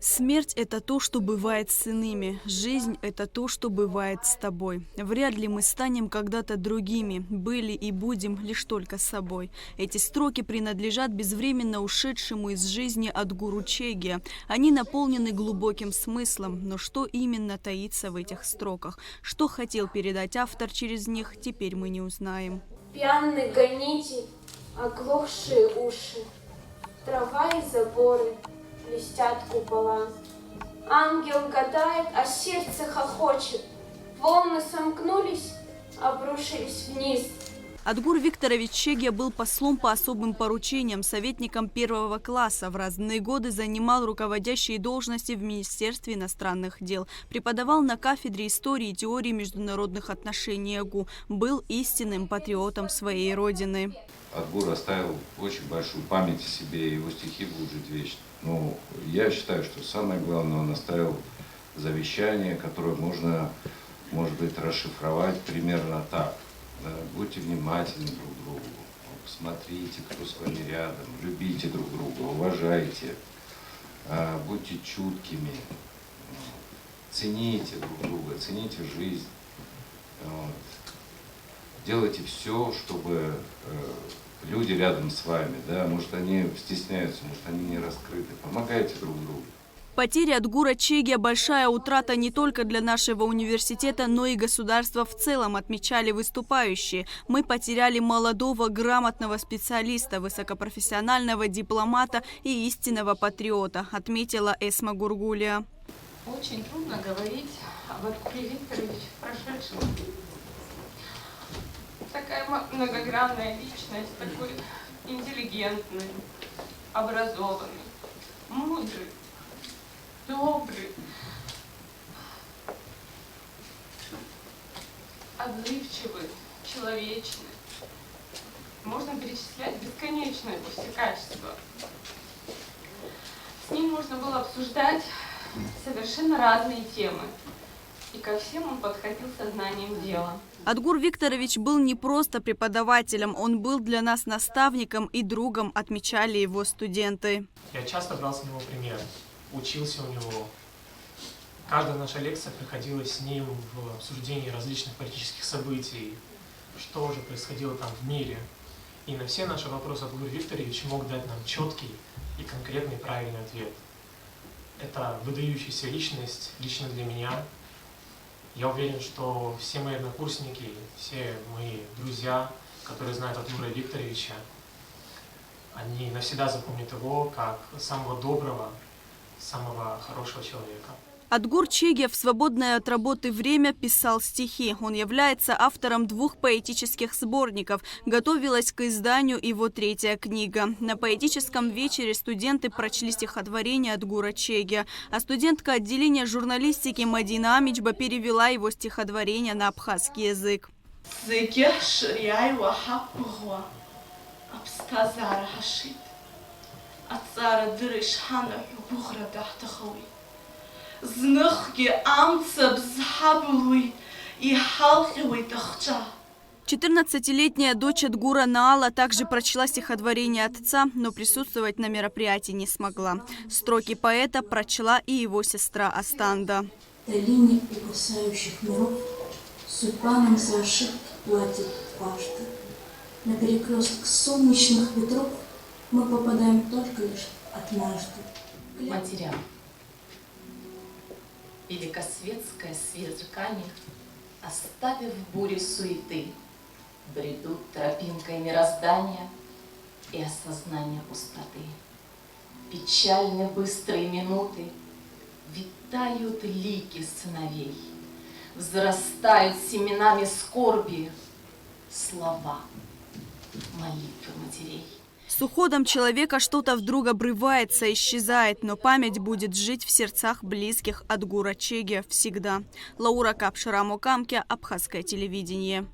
Смерть – это то, что бывает с иными. Жизнь – это то, что бывает с тобой. Вряд ли мы станем когда-то другими. Были и будем лишь только собой. Эти строки принадлежат безвременно ушедшему из жизни Адгуру Чегия. Они наполнены глубоким смыслом. Но что именно таится в этих строках? Что хотел передать автор через них, теперь мы не узнаем. Пьяный гонитель, оглохшие уши, трава и заборы. Блестят купола. Ангел гадает, а сердце хохочет. Волны сомкнулись, обрушились вниз. Адгур Викторович Чегия был послом по особым поручениям, советником первого класса. В разные годы занимал руководящие должности в Министерстве иностранных дел. Преподавал на кафедре истории и теории международных отношений АГУ. Был истинным патриотом своей родины. Адгур оставил очень большую память о себе, его стихи будут жить вечно. Но я считаю, что самое главное, он оставил завещание, которое можно, может быть, расшифровать примерно так. Будьте внимательны друг к другу, смотрите, кто с вами рядом, любите друг друга, уважайте, будьте чуткими, цените друг друга, цените жизнь. Делайте все, чтобы люди рядом с вами, да, может, они стесняются, может, они не раскрыты. Помогайте друг другу. Потеря Адгура Чегия – большая утрата не только для нашего университета, но и государства в целом, отмечали выступающие. Мы потеряли молодого, грамотного специалиста, высокопрофессионального дипломата и истинного патриота, отметила Эсма Гургулия. Очень трудно говорить об Адгуре Викторовиче в прошедшем. Такая многогранная личность, такой интеллигентный, образованный, мудрый, добрый, отзывчивый, человечный. Можно перечислять бесконечно его все качества. С ним можно было обсуждать совершенно разные темы. И ко всем он подходил со знанием дела. Адгур Викторович был не просто преподавателем, он был для нас наставником и другом, отмечали его студенты. Я часто брал с него пример, учился у него. Каждая наша лекция приходилась с ним в обсуждении различных политических событий, что уже происходило там в мире. И на все наши вопросы Адгур Викторович мог дать нам четкий и конкретный правильный ответ. Это выдающаяся личность лично для меня. Я уверен, что все мои однокурсники, все мои друзья, которые знают Адгура Викторовича, они навсегда запомнят его как самого доброго, самого хорошего человека. Адгур Чегия в свободное от работы время писал стихи. Он является автором 2 поэтических сборников. Готовилась к изданию его 3-я книга. На поэтическом вечере студенты прочли стихотворение Адгура Чегия, а студентка отделения журналистики Мадина Амичба перевела его стихотворение на абхазский язык. Знахги амца и халхивай тахча. 14-летняя дочь Адгура Наала также прочла стихотворение отца, но присутствовать на мероприятии не смогла. Строки поэта прочла и его сестра Астанда. Долине укусающих миров судьба нам за ошибки платит дважды. На перекресток солнечных ветров мы попадаем только лишь однажды. Матерям. Великосветское сверкание, оставив бури суеты, бредут тропинкой мироздания и осознания пустоты. Печальны быстрые минуты, витают лики сыновей, взрастают семенами скорби слова, молитвы матерей. С уходом человека что-то вдруг обрывается, исчезает, но память будет жить в сердцах близких Адгура Чегия всегда. Лаура Капшира Мукамке, Абхазское телевидение.